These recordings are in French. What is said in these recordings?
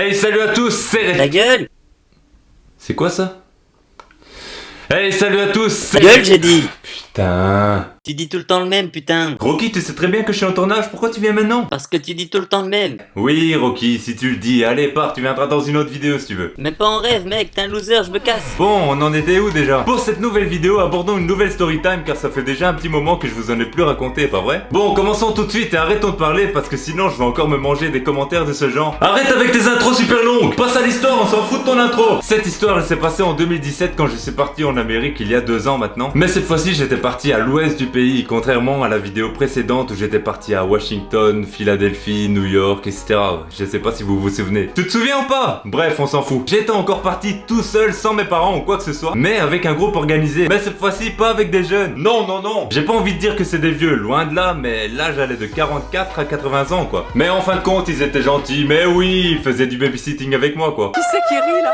Hey, salut à tous, c'est... Ta gueule! C'est quoi ça? Hey, salut à tous, c'est... Ta gueule, j'ai dit! Putain... Tu dis tout le temps le même, putain! Rocky, tu sais très bien que je suis en tournage, pourquoi tu viens maintenant? Parce que tu dis tout le temps le même! Oui, Rocky, si tu le dis, allez, pars, tu viendras dans une autre vidéo si tu veux. Mais pas en rêve, mec, t'es un loser, je me casse! Bon, on en était où déjà? Pour cette nouvelle vidéo, abordons une nouvelle story time car ça fait déjà un petit moment que je vous en ai plus raconté, pas vrai? Bon, commençons tout de suite et arrêtons de parler parce que sinon je vais encore me manger des commentaires de ce genre. Arrête avec tes intros super longues! Passe à l'histoire, on s'en fout de ton intro! Cette histoire, elle s'est passée en 2017 quand je suis parti en Amérique il y a 2 ans maintenant. Mais cette fois-ci, j'étais parti à l'ouest du pays, contrairement à la vidéo précédente où j'étais parti à Washington, Philadelphie, New York, etc. Je sais pas si vous vous souvenez. Tu te souviens ou pas? Bref, on s'en fout. J'étais encore parti tout seul, sans mes parents ou quoi que ce soit, mais avec un groupe organisé. Mais cette fois-ci, pas avec des jeunes. Non, non, non. J'ai pas envie de dire que c'est des vieux, loin de là, mais là j'allais de 44 à 80 ans, quoi. Mais en fin de compte, ils étaient gentils, mais oui, ils faisaient du babysitting avec moi, quoi. Qui c'est qui rit là?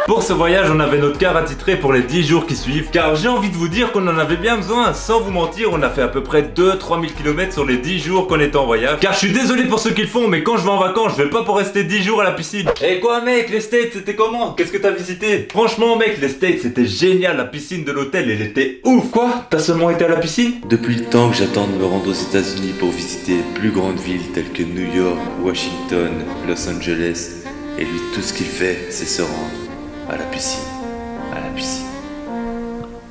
Pour ce voyage, on avait notre car attitré pour les 10 jours qui suivent, car j'ai envie de vous dire qu'on en avait bien besoin. Sans vous mentir, on a fait à peu près 2-3 000 km sur les 10 jours qu'on était en voyage. Car je suis désolé pour ceux qui le font, mais quand je vais en vacances, je vais pas pour rester 10 jours à la piscine. Et quoi mec, les States c'était comment? Qu'est-ce que t'as visité? Franchement mec, les States c'était génial, la piscine de l'hôtel elle était ouf. Quoi? T'as seulement été à la piscine? Depuis le temps que j'attends de me rendre aux États-Unis pour visiter les plus grandes villes telles que New York, Washington, Los Angeles, et lui tout ce qu'il fait c'est se rendre à la piscine. À la piscine.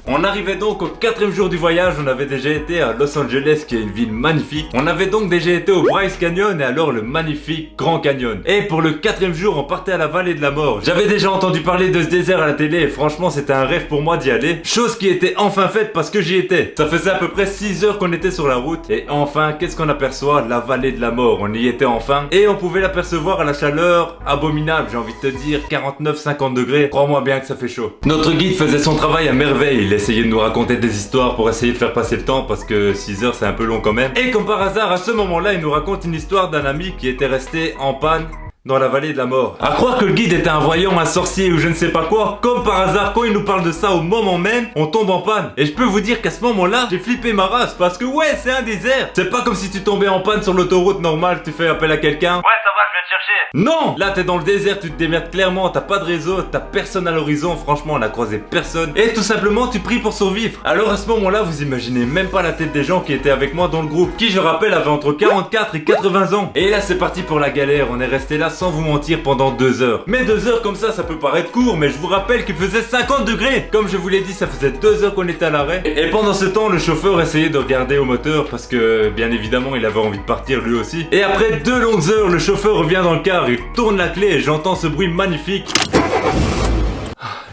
On arrivait donc au 4e jour du voyage, on avait déjà été à Los Angeles qui est une ville magnifique. On avait donc déjà été au Bryce Canyon et alors le magnifique Grand Canyon. Et pour le 4e jour, on partait à la vallée de la mort. J'avais déjà entendu parler de ce désert à la télé et franchement c'était un rêve pour moi d'y aller. Chose qui était enfin faite parce que j'y étais. Ça faisait à peu près 6 heures qu'on était sur la route. Et enfin, qu'est-ce qu'on aperçoit? La vallée de la mort, on y était enfin. Et on pouvait l'apercevoir à la chaleur abominable, j'ai envie de te dire 49-50 degrés. Crois-moi bien que ça fait chaud. Notre guide faisait son travail à merveille. Il essayait de nous raconter des histoires pour essayer de faire passer le temps parce que 6 heures c'est un peu long quand même. Et comme par hasard à ce moment-là il nous raconte une histoire d'un ami qui était resté en panne dans la vallée de la mort. À croire que le guide était un voyant, un sorcier ou je ne sais pas quoi, comme par hasard quand il nous parle de ça au moment même, on tombe en panne. Et je peux vous dire qu'à ce moment-là, j'ai flippé ma race parce que ouais, c'est un désert. C'est pas comme si tu tombais en panne sur l'autoroute normale, tu fais appel à quelqu'un. Ouais, ça va, je viens te chercher. Non! Là, t'es dans le désert, tu te démerdes clairement, t'as pas de réseau, t'as personne à l'horizon, franchement, on a croisé personne. Et tout simplement, tu pries pour survivre. Alors à ce moment-là, vous imaginez même pas la tête des gens qui étaient avec moi dans le groupe, qui je rappelle avait entre 44 et 80 ans. Et là, c'est parti pour la galère, on est resté là sans vous mentir pendant 2 heures. Mais 2 heures comme ça peut paraître court, mais je vous rappelle qu'il faisait 50 degrés. Comme je vous l'ai dit, ça faisait 2 heures qu'on était à l'arrêt. Et pendant ce temps, le chauffeur essayait de regarder au moteur parce que, bien évidemment, il avait envie de partir lui aussi. Et après 2 longues heures, le chauffeur revient dans le car, il tourne la clé et j'entends ce bruit magnifique.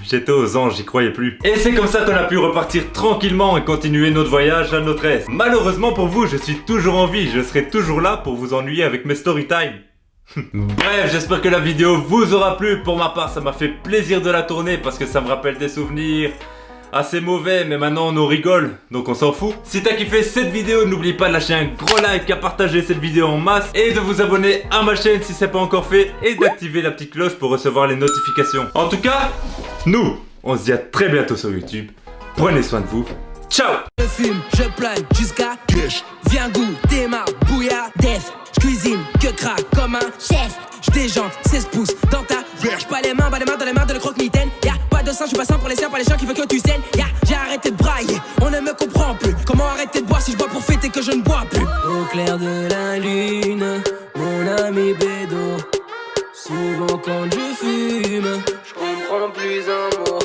J'étais aux anges, j'y croyais plus. Et c'est comme ça qu'on a pu repartir tranquillement et continuer notre voyage à notre aise. Malheureusement pour vous, je suis toujours en vie, je serai toujours là pour vous ennuyer avec mes story time. Bref, j'espère que la vidéo vous aura plu. Pour ma part, ça m'a fait plaisir de la tourner parce que ça me rappelle des souvenirs assez mauvais, mais maintenant on en rigole, donc on s'en fout. Si t'as kiffé cette vidéo, n'oublie pas de lâcher un gros like, à partager cette vidéo en masse et de vous abonner à ma chaîne si c'est pas encore fait et d'activer la petite cloche pour recevoir les notifications. En tout cas, nous, on se dit à très bientôt sur YouTube. Prenez soin de vous. Ciao! Je fume, je plane jusqu'à cash. Viens goûter ma bouilla def. J'cuisine que craque comme un chef. J'déjante 16 pouces dans ta verge. Pas les mains dans les mains de le croque-mitaine. Y'a pas de sang, j'suis pas simple pour les siens, pas les gens qui veulent que tu saignes. Y'a, j'ai arrêté de brailler, on ne me comprend plus. Comment arrêter de boire si je bois pour fêter que je ne bois plus? Au clair de la lune, mon ami Bédo. Souvent quand je fume, j'comprends plus un mot.